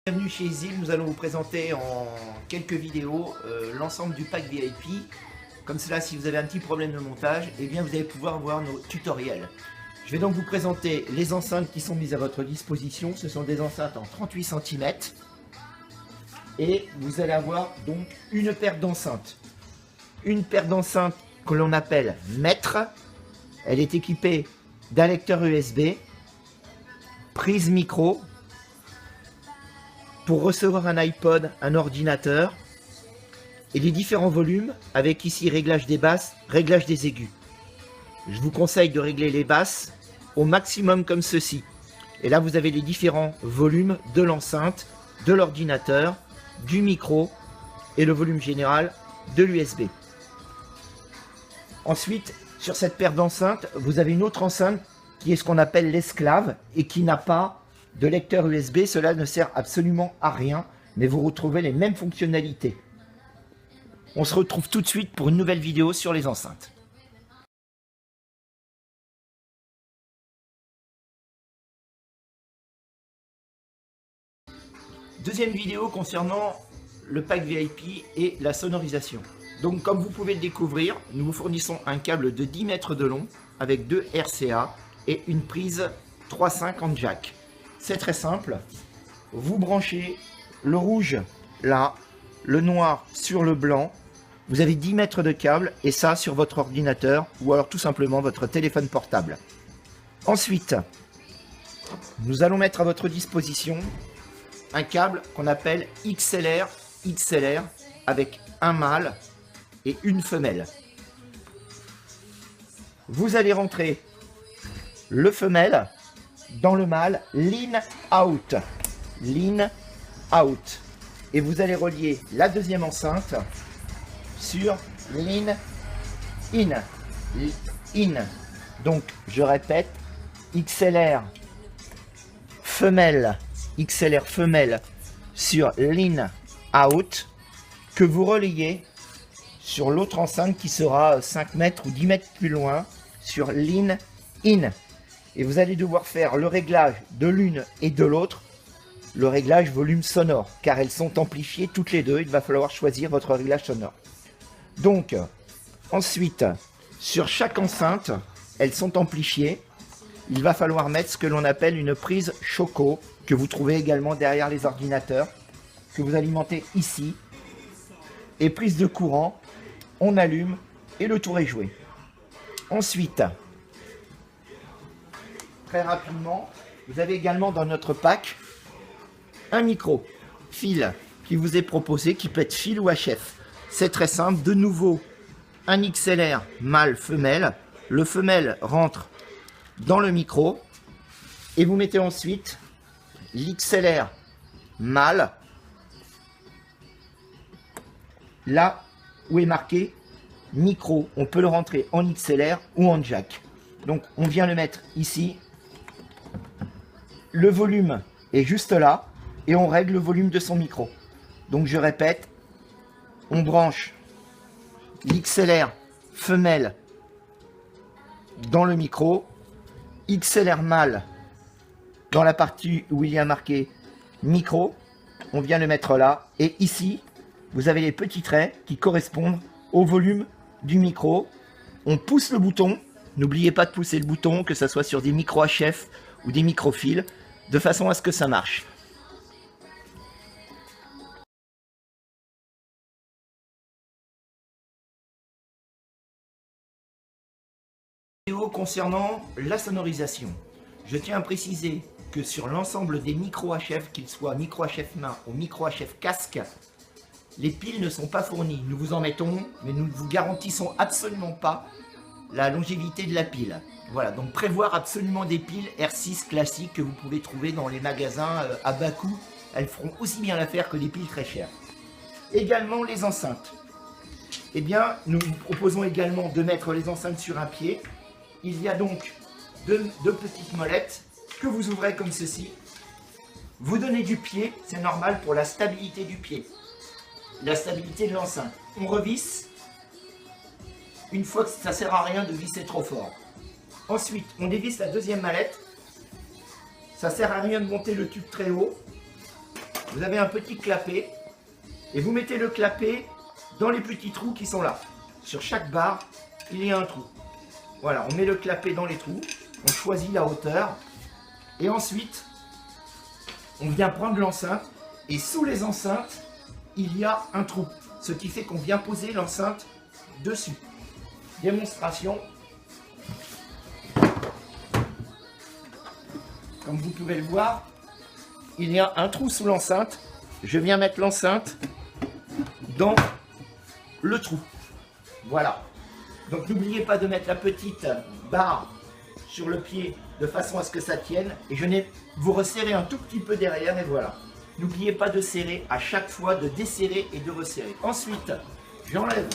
Bienvenue chez Easyl, nous allons vous présenter en quelques vidéos l'ensemble du pack VIP. Comme cela, si vous avez un petit problème de montage, eh bien vous allez pouvoir voir nos tutoriels. Je vais donc vous présenter les enceintes qui sont mises à votre disposition. Ce sont des enceintes en 38 cm. Et vous allez avoir donc une paire d'enceintes. Une paire d'enceintes que l'on appelle maître. Elle est équipée d'un lecteur USB, prise micro, pour recevoir un iPod, un ordinateur, et les différents volumes, avec ici réglage des basses, réglage des aigus. Je vous conseille de régler les basses au maximum comme ceci. Et là vous avez les différents volumes de l'enceinte, de l'ordinateur, du micro et le volume général de l'USB. Ensuite, sur cette paire d'enceintes, vous avez une autre enceinte qui est ce qu'on appelle l'esclave et qui n'a pas de lecteur USB. Cela ne sert absolument à rien, mais vous retrouvez les mêmes fonctionnalités. On se retrouve tout de suite pour une nouvelle vidéo sur les enceintes. Deuxième vidéo concernant le pack VIP et la sonorisation. Donc comme vous pouvez le découvrir, nous vous fournissons un câble de 10 mètres de long avec 2 RCA et une prise 3.5 en jack. C'est très simple, vous branchez le rouge là, le noir sur le blanc, vous avez 10 mètres de câble et ça sur votre ordinateur ou alors tout simplement votre téléphone portable. Ensuite, nous allons mettre à votre disposition un câble qu'on appelle XLR avec un mâle et une femelle. Vous allez rentrer le femelle dans le mâle, lean out, et vous allez relier la deuxième enceinte sur lean in. Donc je répète, XLR femelle sur lean out, que vous relayez sur l'autre enceinte qui sera 5 mètres ou 10 mètres plus loin sur lean in. Et vous allez devoir faire le réglage de l'une et de l'autre, le réglage volume sonore, car elles sont amplifiées toutes les deux. Il va falloir choisir votre réglage sonore. Donc, ensuite, sur chaque enceinte, elles sont amplifiées. Il va falloir mettre ce que l'on appelle une prise Choco, que vous trouvez également derrière les ordinateurs, que vous alimentez ici. Et prise de courant, on allume et le tour est joué. Ensuite, très rapidement, vous avez également dans notre pack un micro fil qui vous est proposé, qui peut être fil ou HF. C'est très simple, de nouveau un XLR mâle femelle. Le femelle rentre dans le micro et vous mettez ensuite l'XLR mâle là où est marqué micro. On peut le rentrer en XLR ou en jack. Donc on vient le mettre ici. Le volume est juste là et on règle le volume de son micro. Donc je répète, on branche l'XLR femelle dans le micro, XLR mâle dans la partie où il y a marqué micro, on vient le mettre là, et ici vous avez les petits traits qui correspondent au volume du micro. On pousse le bouton, n'oubliez pas de pousser le bouton, que ce soit sur des micros HF ou des micro-fils, de façon à ce que ça marche. Concernant la sonorisation, je tiens à préciser que sur l'ensemble des micros HF, qu'ils soient micro HF main ou micro HF casque, les piles ne sont pas fournies. Nous vous en mettons, mais nous ne vous garantissons absolument pas la longévité de la pile. Voilà, donc prévoir absolument des piles R6 classiques que vous pouvez trouver dans les magasins à bas coût. Elles feront aussi bien l'affaire que des piles très chères. Également les enceintes. Eh bien, nous vous proposons également de mettre les enceintes sur un pied. Il y a donc deux petites molettes que vous ouvrez comme ceci. Vous donnez du pied, c'est normal pour la stabilité du pied. La stabilité de l'enceinte. On revisse. Une fois que ça ne sert à rien de visser trop fort. Ensuite, on dévisse la deuxième mallette. Ça sert à rien de monter le tube très haut. vous avez un petit clapet et vous mettez le clapet dans les petits trous qui sont là. Sur chaque barre, il y a un trou. Voilà, on met le clapet dans les trous, on choisit la hauteur et ensuite, on vient prendre l'enceinte et sous les enceintes, il y a un trou. Ce qui fait qu'on vient poser l'enceinte dessus. Démonstration. Comme vous pouvez le voir, il y a un trou sous l'enceinte. Je viens mettre l'enceinte dans le trou. Voilà. Donc n'oubliez pas de mettre la petite barre sur le pied de façon à ce que ça tienne. Et vous resserrez un tout petit peu derrière et voilà. N'oubliez pas de serrer à chaque fois, de desserrer et de resserrer. Ensuite, j'enlève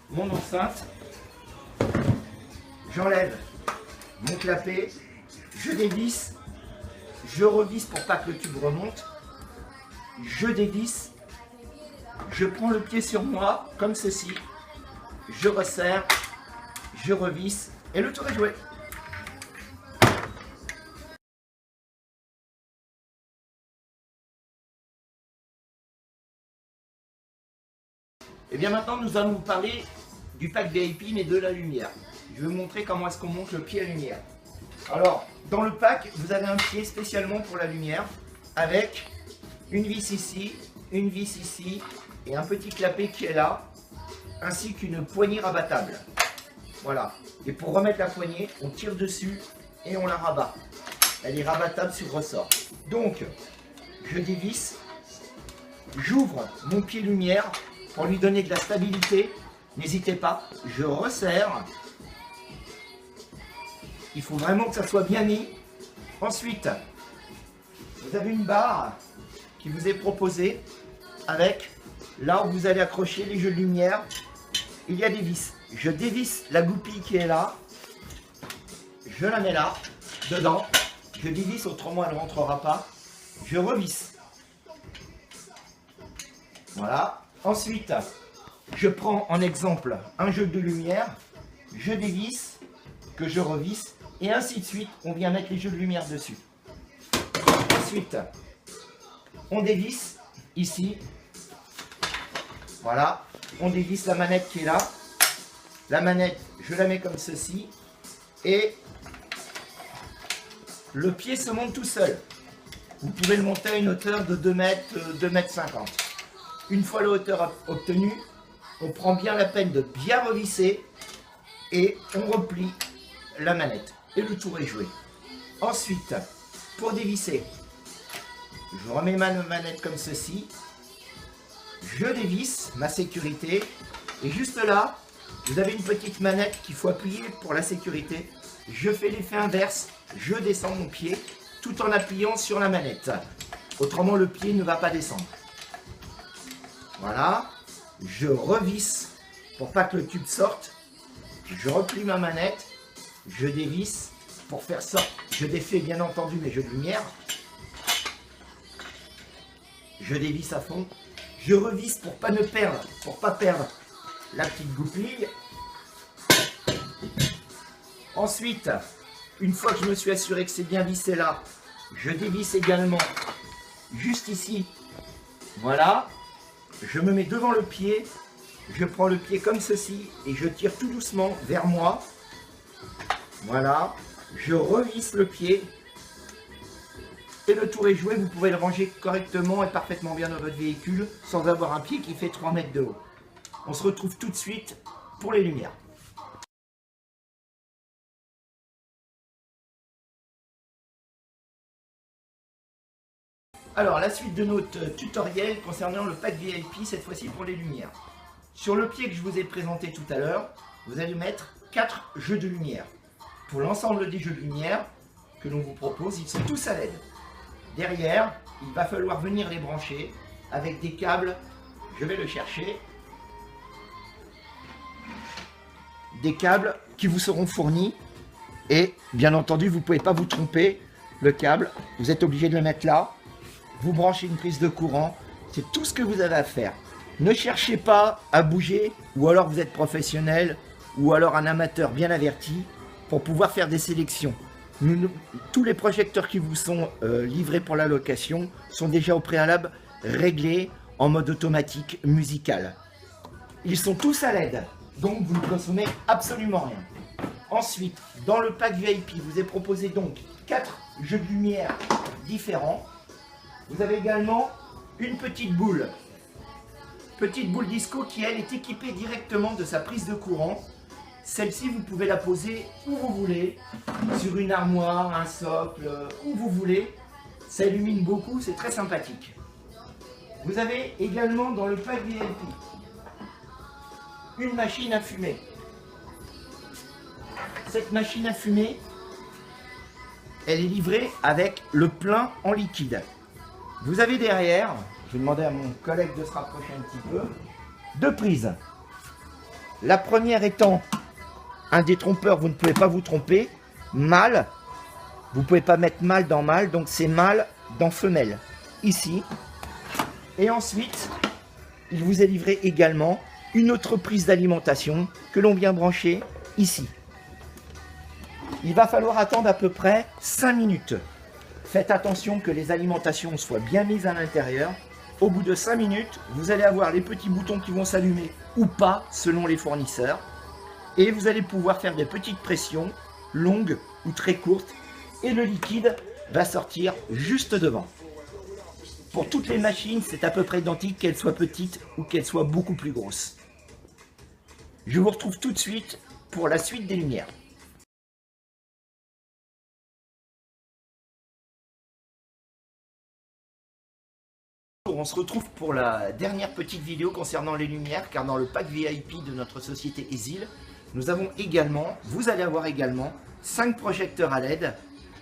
mon enceinte. J'enlève mon clapet. Je dévisse. Je revisse pour pas que le tube remonte. Je dévisse. Je prends le pied sur moi, comme ceci. Je resserre. Je revisse. Et le tour est joué. Et bien maintenant, nous allons vous parler du pack VIP, mais de la lumière. Je vais vous montrer comment est-ce qu'on monte le pied à lumière. Alors, dans le pack, vous avez un pied spécialement pour la lumière, avec une vis ici et un petit clapet qui est là, ainsi qu'une poignée rabattable. Voilà. Et pour remettre la poignée, on tire dessus et on la rabat. Elle est rabattable sur ressort. Donc, je dévisse, j'ouvre mon pied lumière pour lui donner de la stabilité. N'hésitez pas, je resserre. Il faut vraiment que ça soit bien mis. Ensuite, vous avez une barre qui vous est proposée avec là où vous allez accrocher les jeux de lumière. Il y a des vis. Je dévisse la goupille qui est là. Je la mets là, dedans. Je dévisse, autrement elle ne rentrera pas. Je revisse. Voilà. Ensuite, je prends en exemple un jeu de lumière. Je dévisse, que je revisse. Et ainsi de suite, on vient mettre les jeux de lumière dessus. Ensuite, on dévisse ici. Voilà. On dévisse la manette qui est là. La manette, je la mets comme ceci. Et le pied se monte tout seul. Vous pouvez le monter à une hauteur de 2 mètres, 2 mètres 50. Une fois la hauteur obtenue, on prend bien la peine de bien revisser et on replie la manette. Et le tour est joué. Ensuite, pour dévisser, je remets ma manette comme ceci. Je dévisse ma sécurité. Et juste là, vous avez une petite manette qu'il faut appuyer pour la sécurité. Je fais l'effet inverse. Je descends mon pied tout en appuyant sur la manette. Autrement, le pied ne va pas descendre. Voilà. Je revisse pour pas que le tube sorte. Je replie ma manette. Je dévisse pour faire sortir. Je défais bien entendu mes jeux de lumière. Je dévisse à fond. Je revisse pour pas perdre la petite goupille. Ensuite, une fois que je me suis assuré que c'est bien vissé là, je dévisse également juste ici. Voilà. Je me mets devant le pied. Je prends le pied comme ceci et je tire tout doucement vers moi. Voilà, je revisse le pied et le tour est joué. Vous pouvez le ranger correctement et parfaitement bien dans votre véhicule sans avoir un pied qui fait 3 mètres de haut. On se retrouve tout de suite pour les lumières. Alors, la suite de notre tutoriel concernant le pack VIP, cette fois-ci pour les lumières. Sur le pied que je vous ai présenté tout à l'heure, vous allez mettre 4 jeux de lumière. Pour l'ensemble des jeux de lumière que l'on vous propose, ils sont tous à LED. Derrière, il va falloir venir les brancher avec des câbles. Je vais le chercher. Des câbles qui vous seront fournis. Et bien entendu, vous ne pouvez pas vous tromper. Le câble, vous êtes obligé de le mettre là. Vous branchez une prise de courant. C'est tout ce que vous avez à faire. Ne cherchez pas à bouger, ou alors vous êtes professionnel, ou alors un amateur bien averti, pour pouvoir faire des sélections. tous les projecteurs qui vous sont livrés pour la location sont déjà au préalable réglés en mode automatique musical. Ils sont tous à LED, donc vous ne consommez absolument rien. Ensuite, dans le pack VIP, vous est proposé donc 4 jeux de lumière différents. Vous avez également une petite boule disco qui elle est équipée directement de sa prise de courant. Celle-ci, vous pouvez la poser où vous voulez, sur une armoire, un socle, où vous voulez. Ça illumine beaucoup, c'est très sympathique. Vous avez également dans le pack VIP une machine à fumer. Cette machine à fumer, elle est livrée avec le plein en liquide. Vous avez derrière, je vais demander à mon collègue de se rapprocher un petit peu, 2 prises. La première étant un détrompeur, vous ne pouvez pas vous tromper, mâle, vous ne pouvez pas mettre mâle dans mâle, donc c'est mâle dans femelle, ici. Et ensuite, il vous est livré également une autre prise d'alimentation que l'on vient brancher ici. Il va falloir attendre à peu près 5 minutes. Faites attention que les alimentations soient bien mises à l'intérieur. Au bout de 5 minutes, vous allez avoir les petits boutons qui vont s'allumer ou pas selon les fournisseurs. Et vous allez pouvoir faire des petites pressions, longues ou très courtes. Et le liquide va sortir juste devant. Pour toutes les machines, c'est à peu près identique, qu'elles soient petites ou qu'elles soient beaucoup plus grosses. Je vous retrouve tout de suite pour la suite des lumières. On se retrouve pour la dernière petite vidéo concernant les lumières, car dans le pack VIP de notre société Esil, nous avons également, vous allez avoir également 5 projecteurs à LED,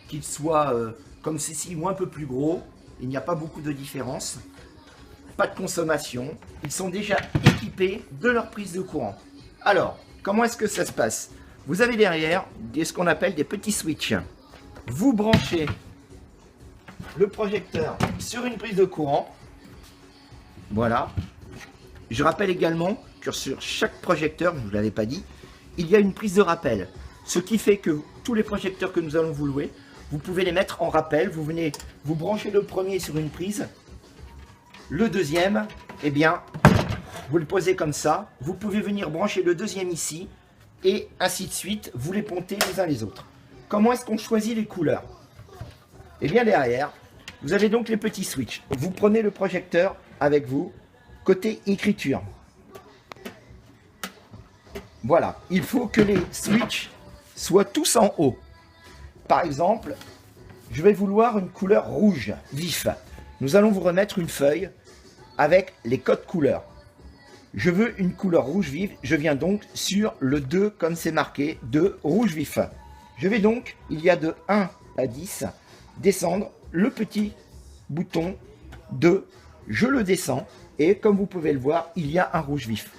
qu'ils soient comme ceci ou un peu plus gros. Il n'y a pas beaucoup de différence, pas de consommation, ils sont déjà équipés de leur prise de courant. Alors, comment est-ce que ça se passe? Vous avez derrière ce qu'on appelle des petits switches. Vous branchez le projecteur sur une prise de courant. Voilà. Je rappelle également que sur chaque projecteur, je ne vous l'avais pas dit, il y a une prise de rappel. Ce qui fait que tous les projecteurs que nous allons vous louer, vous pouvez les mettre en rappel. Vous venez, vous branchez le premier sur une prise. Le deuxième, eh bien, vous le posez comme ça. Vous pouvez venir brancher le deuxième ici. Et ainsi de suite, vous les pontez les uns les autres. Comment est-ce qu'on choisit les couleurs? Eh bien derrière, vous avez donc les petits switches. Vous prenez le projecteur avec vous, côté écriture. Voilà, il faut que les switches soient tous en haut. Par exemple, je vais vouloir une couleur rouge vif. Nous allons vous remettre une feuille avec les codes couleurs. Je veux une couleur rouge vive, je viens donc sur le 2 comme c'est marqué, de rouge vif. Je vais donc, il y a de 1 à 10, descendre le petit bouton 2. Je le descends et comme vous pouvez le voir, il y a un rouge vif.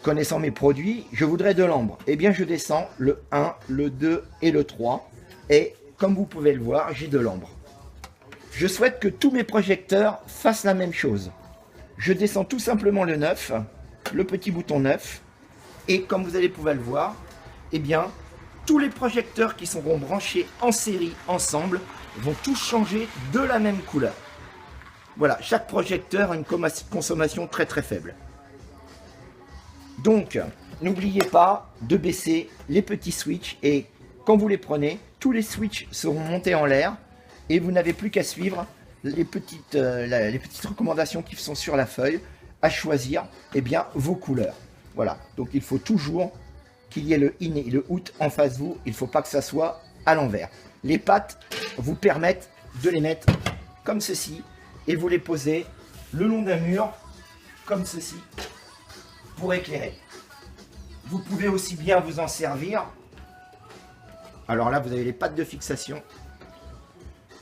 Connaissant mes produits, je voudrais de l'ambre. Eh bien, je descends le 1, le 2 et le 3. Et comme vous pouvez le voir, j'ai de l'ambre. Je souhaite que tous mes projecteurs fassent la même chose. Je descends tout simplement le 9, le petit bouton 9. Et comme vous allez pouvoir le voir, eh bien, tous les projecteurs qui seront branchés en série ensemble vont tous changer de la même couleur. Voilà, chaque projecteur a une consommation très très faible. Donc, n'oubliez pas de baisser les petits switches et quand vous les prenez, tous les switches seront montés en l'air et vous n'avez plus qu'à suivre les petites recommandations qui sont sur la feuille à choisir eh bien, vos couleurs. Voilà, donc il faut toujours qu'il y ait le in et le out en face de vous, il ne faut pas que ça soit à l'envers. Les pattes vous permettent de les mettre comme ceci et vous les posez le long d'un mur comme ceci pour éclairer. Vous pouvez aussi bien vous en servir. Alors là, vous avez les pattes de fixation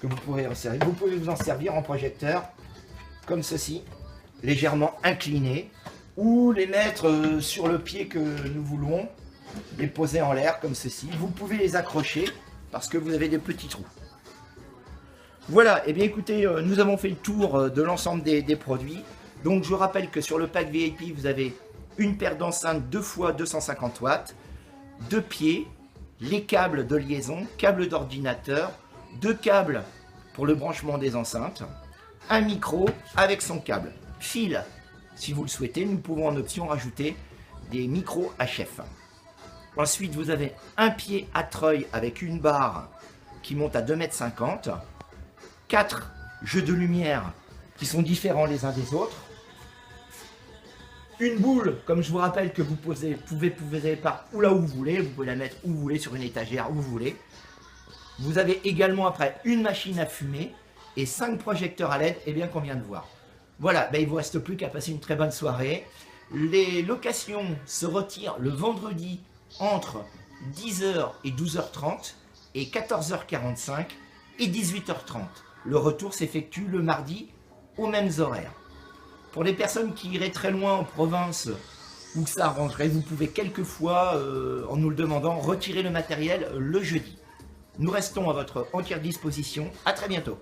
que vous pourrez en servir. Vous pouvez vous en servir en projecteur comme ceci, légèrement incliné, ou les mettre sur le pied que nous voulons, les poser en l'air comme ceci. Vous pouvez les accrocher parce que vous avez des petits trous. Voilà, et bien écoutez, nous avons fait le tour de l'ensemble des produits. Donc je rappelle que sur le pack VIP, vous avez une paire d'enceintes 2 x 250 watts, 2 pieds, les câbles de liaison, câbles d'ordinateur, 2 câbles pour le branchement des enceintes, un micro avec son câble, fil. Si vous le souhaitez, nous pouvons en option rajouter des micros HF. Ensuite, vous avez un pied à treuil avec une barre qui monte à 2,50 m, 4 jeux de lumière qui sont différents les uns des autres, une boule, comme je vous rappelle, que vous pouvez poser par ou là où vous voulez, vous pouvez la mettre où vous voulez, sur une étagère, où vous voulez. Vous avez également après une machine à fumer et 5 projecteurs à LED, et bien qu'on vient de voir. Voilà, il ne vous reste plus qu'à passer une très bonne soirée. Les locations se retirent le vendredi entre 10h et 12h30 et 14h45 et 18h30. Le retour s'effectue le mardi aux mêmes horaires. Pour les personnes qui iraient très loin en province ou que ça arrangerait, vous pouvez quelquefois, en nous le demandant, retirer le matériel le jeudi. Nous restons à votre entière disposition. À très bientôt.